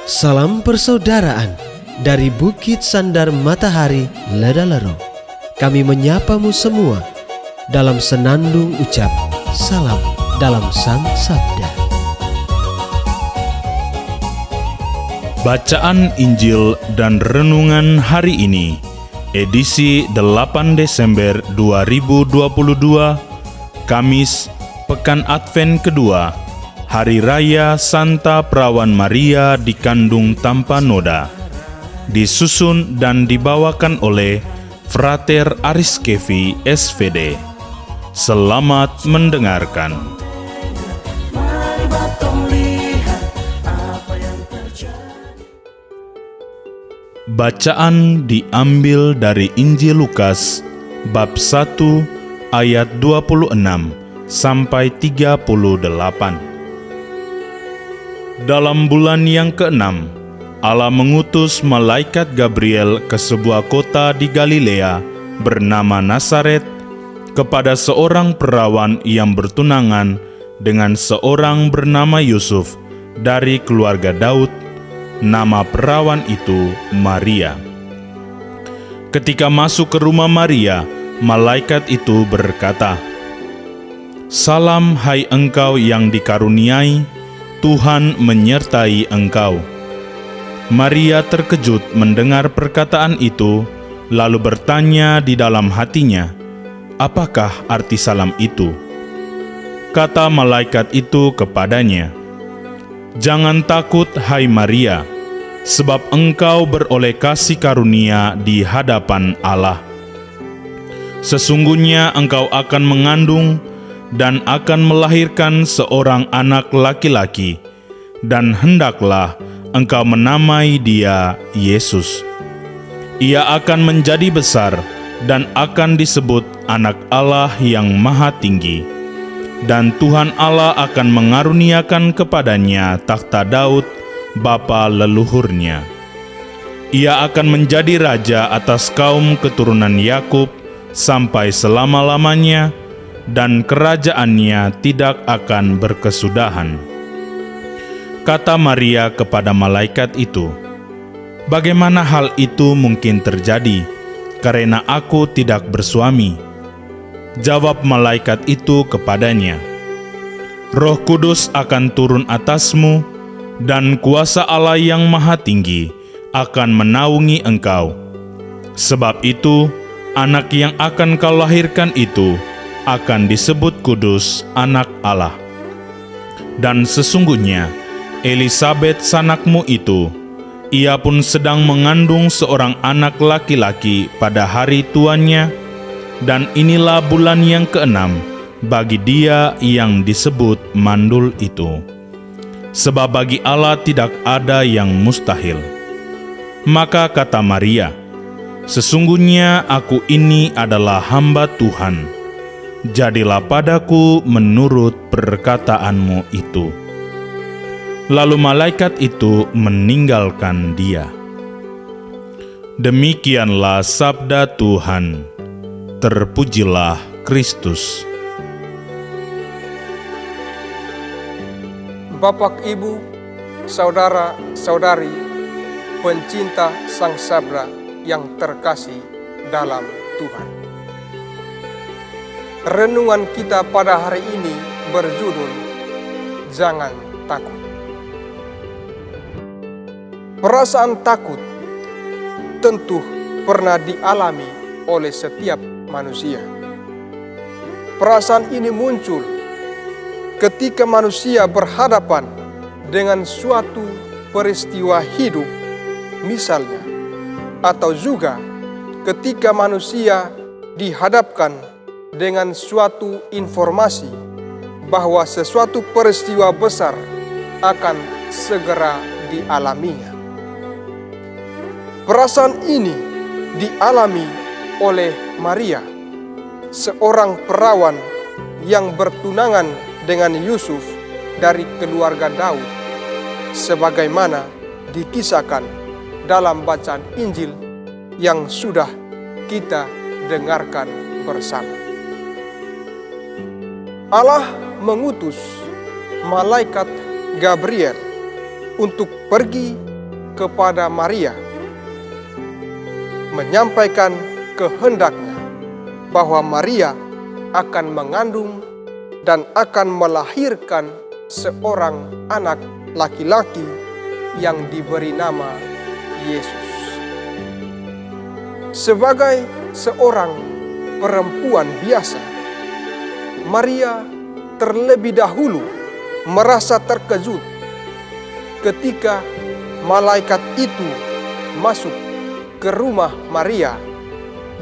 Salam persaudaraan dari Bukit Sandar Matahari Ledalero. Kami menyapamu semua dalam senandung ucap salam dalam Sang Sabda. Bacaan Injil dan Renungan hari ini, edisi 8 Desember 2022, Kamis, Pekan Advent kedua, Hari Raya Santa Perawan Maria dikandung tanpa noda. Disusun dan dibawakan oleh Frater Ariskevi SVD. Selamat mendengarkan. Bacaan diambil dari Injil Lukas bab 1 ayat 26 sampai 38. Dalam bulan yang ke-6, Allah mengutus malaikat Gabriel ke sebuah kota di Galilea bernama Nazaret kepada seorang perawan yang bertunangan dengan seorang bernama Yusuf dari keluarga Daud. Nama perawan itu Maria. Ketika masuk ke rumah Maria, malaikat itu berkata, "Salam, hai engkau yang dikaruniai, Tuhan menyertai engkau." Maria terkejut mendengar perkataan itu, lalu bertanya di dalam hatinya, "Apakah arti salam itu?" Kata malaikat itu kepadanya, "Jangan takut, hai Maria, sebab engkau beroleh kasih karunia di hadapan Allah. Sesungguhnya engkau akan mengandung dan akan melahirkan seorang anak laki-laki, dan hendaklah engkau menamai dia Yesus. Ia akan menjadi besar dan akan disebut Anak Allah yang Maha Tinggi. Dan Tuhan Allah akan mengaruniakan kepadanya takhta Daud, bapa leluhurnya. Ia akan menjadi raja atas kaum keturunan Yakub sampai selama-lamanya, dan kerajaannya tidak akan berkesudahan." Kata Maria kepada malaikat itu, "Bagaimana hal itu mungkin terjadi, karena aku tidak bersuami?" Jawab malaikat itu kepadanya, "Roh Kudus akan turun atasmu, dan kuasa Allah yang Maha Tinggi akan menaungi engkau. Sebab itu, anak yang akan kau lahirkan itu akan disebut kudus, Anak Allah. Dan sesungguhnya, Elisabet sanakmu itu, ia pun sedang mengandung seorang anak laki-laki pada hari tuannya, dan inilah bulan yang ke-6 bagi dia yang disebut mandul itu. Sebab bagi Allah tidak ada yang mustahil." Maka kata Maria, "Sesungguhnya aku ini adalah hamba Tuhan. Jadilah padaku menurut perkataanmu itu." Lalu malaikat itu meninggalkan dia. Demikianlah sabda Tuhan. Terpujilah Kristus. Bapak, Ibu, saudara-saudari, pencinta Sang Sabda yang terkasih dalam Tuhan. Renungan kita pada hari ini berjudul Jangan Takut. Perasaan takut tentu pernah dialami oleh setiap manusia. Perasaan ini muncul ketika manusia berhadapan dengan suatu peristiwa hidup, misalnya, atau juga ketika manusia dihadapkan dengan suatu informasi bahwa sesuatu peristiwa besar akan segera dialaminya. Perasaan ini dialami oleh Maria, seorang perawan yang bertunangan dengan Yusuf dari keluarga Daud, sebagaimana dikisahkan dalam bacaan Injil yang sudah kita dengarkan bersama. Allah mengutus malaikat Gabriel untuk pergi kepada Maria, menyampaikan kehendaknya bahwa Maria akan mengandung dan akan melahirkan seorang anak laki-laki yang diberi nama Yesus. Sebagai seorang perempuan biasa, Maria terlebih dahulu merasa terkejut ketika malaikat itu masuk ke rumah Maria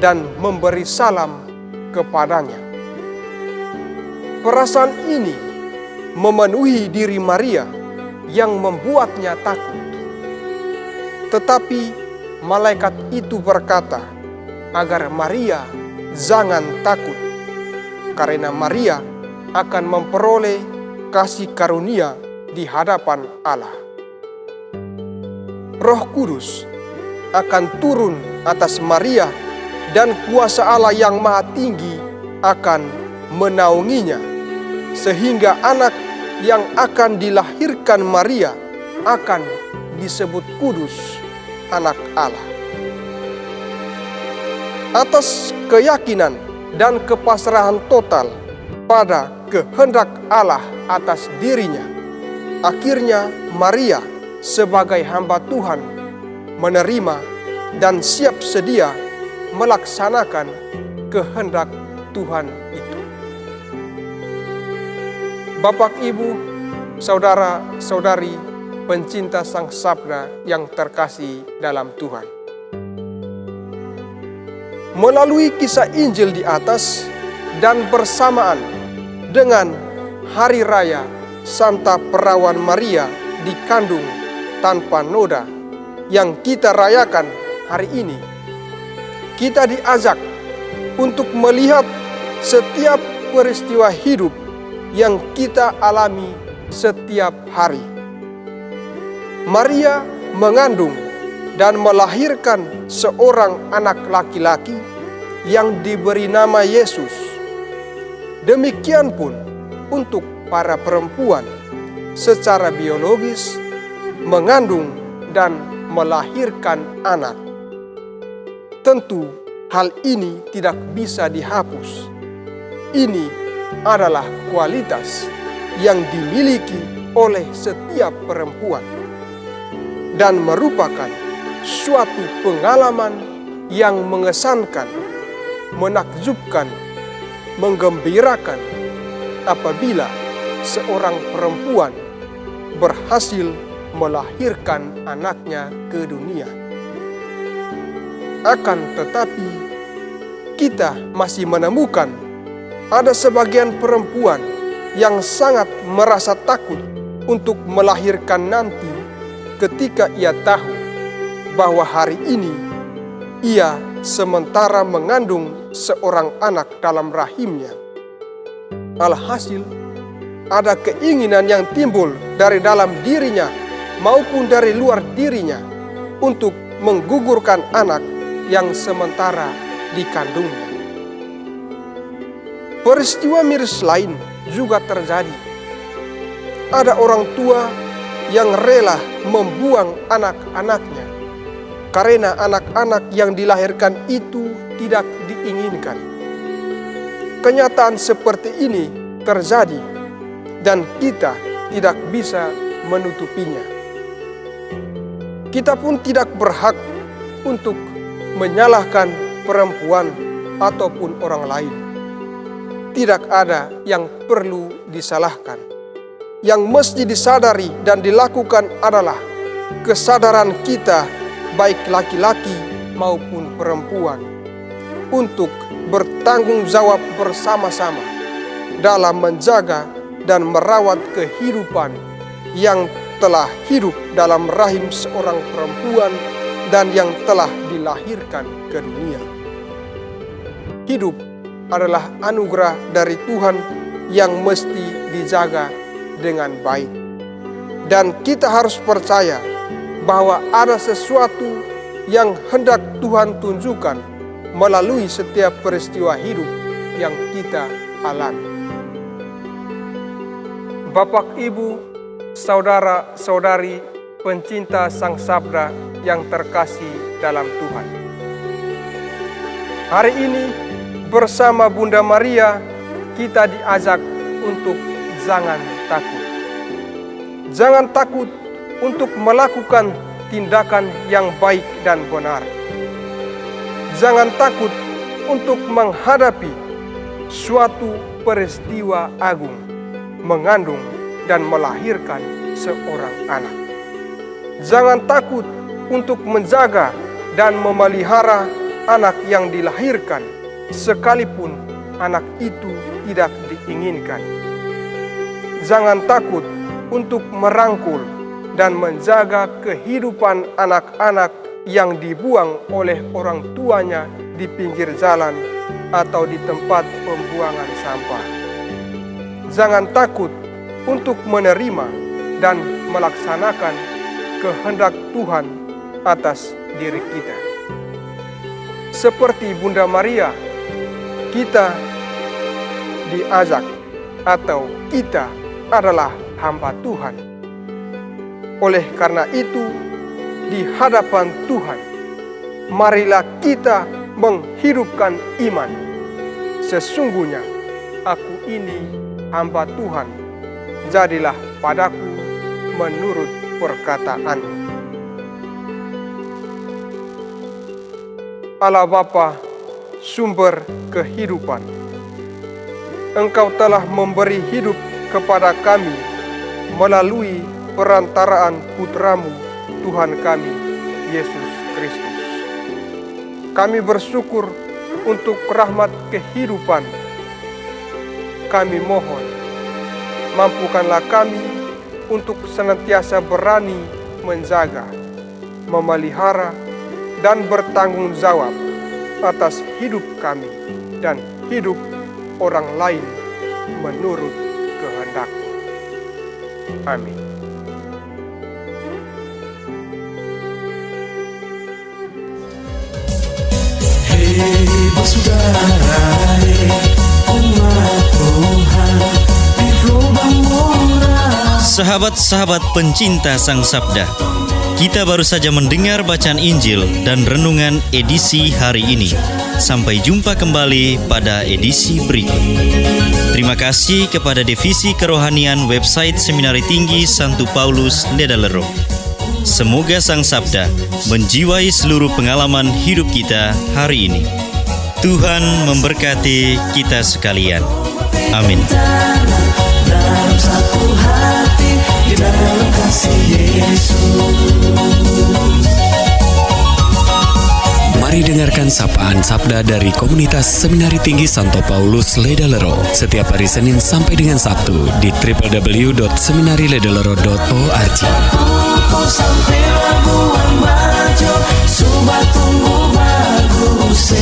dan memberi salam kepadanya. Perasaan ini memenuhi diri Maria yang membuatnya takut. Tetapi malaikat itu berkata agar Maria jangan takut, karena Maria akan memperoleh kasih karunia di hadapan Allah. Roh Kudus akan turun atas Maria dan kuasa Allah yang Maha Tinggi akan menaunginya, sehingga anak yang akan dilahirkan Maria akan disebut kudus, anak Allah. Atas keyakinan dan kepasrahan total pada kehendak Allah atas dirinya, akhirnya Maria sebagai hamba Tuhan menerima dan siap sedia melaksanakan kehendak Tuhan itu. Bapak, Ibu, saudara-saudari pencinta Sang Sabda yang terkasih dalam Tuhan. Melalui kisah Injil di atas dan bersamaan dengan Hari Raya Santa Perawan Maria dikandung tanpa noda yang kita rayakan hari ini, kita diajak untuk melihat setiap peristiwa hidup yang kita alami setiap hari. Maria mengandung dan melahirkan seorang anak laki-laki yang diberi nama Yesus. Demikian pun untuk para perempuan secara biologis mengandung dan melahirkan anak. Tentu hal ini tidak bisa dihapus. Ini adalah kualitas yang dimiliki oleh setiap perempuan dan merupakan suatu pengalaman yang mengesankan, menakjubkan, menggembirakan apabila seorang perempuan berhasil melahirkan anaknya ke dunia. Akan tetapi, kita masih menemukan ada sebagian perempuan yang sangat merasa takut untuk melahirkan nanti ketika ia tahu bahwa hari ini ia sementara mengandung seorang anak dalam rahimnya. Alhasil, ada keinginan yang timbul dari dalam dirinya maupun dari luar dirinya untuk menggugurkan anak yang sementara dikandungnya. Peristiwa miris lain juga terjadi. Ada orang tua yang rela membuang anak-anaknya karena anak-anak yang dilahirkan itu tidak diinginkan. Kenyataan seperti ini terjadi dan kita tidak bisa menutupinya. Kita pun tidak berhak untuk menyalahkan perempuan ataupun orang lain. Tidak ada yang perlu disalahkan. Yang mesti disadari dan dilakukan adalah kesadaran kita, baik laki-laki maupun perempuan, untuk bertanggung jawab bersama-sama dalam menjaga dan merawat kehidupan yang telah hidup dalam rahim seorang perempuan dan yang telah dilahirkan ke dunia. Hidup adalah anugerah dari Tuhan yang mesti dijaga dengan baik. Dan kita harus percaya bahwa ada sesuatu yang hendak Tuhan tunjukkan melalui setiap peristiwa hidup yang kita alami. Bapak, Ibu, saudara-saudari pencinta Sang Sabda yang terkasih dalam Tuhan. Hari ini bersama Bunda Maria kita diajak untuk jangan takut. Jangan takut untuk melakukan tindakan yang baik dan benar. Jangan takut untuk menghadapi suatu peristiwa agung, mengandung dan melahirkan seorang anak. Jangan takut untuk menjaga dan memelihara anak yang dilahirkan, sekalipun anak itu tidak diinginkan. Jangan takut untuk merangkul dan menjaga kehidupan anak-anak yang dibuang oleh orang tuanya di pinggir jalan atau di tempat pembuangan sampah. Jangan takut untuk menerima dan melaksanakan kehendak Tuhan atas diri kita. Seperti Bunda Maria, kita diajak atau kita adalah hamba Tuhan. Oleh karena itu, di hadapan Tuhan, marilah kita menghidupkan iman. Sesungguhnya aku ini hamba Tuhan, jadilah padaku menurut perkataan-Mu. Allah Bapa, sumber kehidupan, Engkau telah memberi hidup kepada kami melalui perantaraan Putra-Mu, Tuhan kami, Yesus Kristus. Kami bersyukur untuk rahmat kehidupan. Kami mohon, mampukanlah kami untuk senantiasa berani menjaga, memelihara, dan bertanggung jawab atas hidup kami dan hidup orang lain menurut kehendak-Mu. Amin. Hei bersaudara, umat Tuhan di lubang murah. Sahabat-sahabat pencinta Sang Sabda, kita baru saja mendengar bacaan Injil dan renungan edisi hari ini. Sampai jumpa kembali pada edisi berikut. Terima kasih kepada Divisi Kerohanian website Seminari Tinggi Santo Paulus Ledalero. Semoga Sang Sabda menjiwai seluruh pengalaman hidup kita hari ini. Tuhan memberkati kita sekalian. Amin. Dalam satu hati, di dalam kasih Yesus. Mari dengarkan sapaan sabda dari komunitas Seminari Tinggi Santo Paulus Ledalero setiap hari Senin sampai dengan Sabtu di www.seminariledalero.org. Sampai Labuan Bajo, Subat tunggu bagus.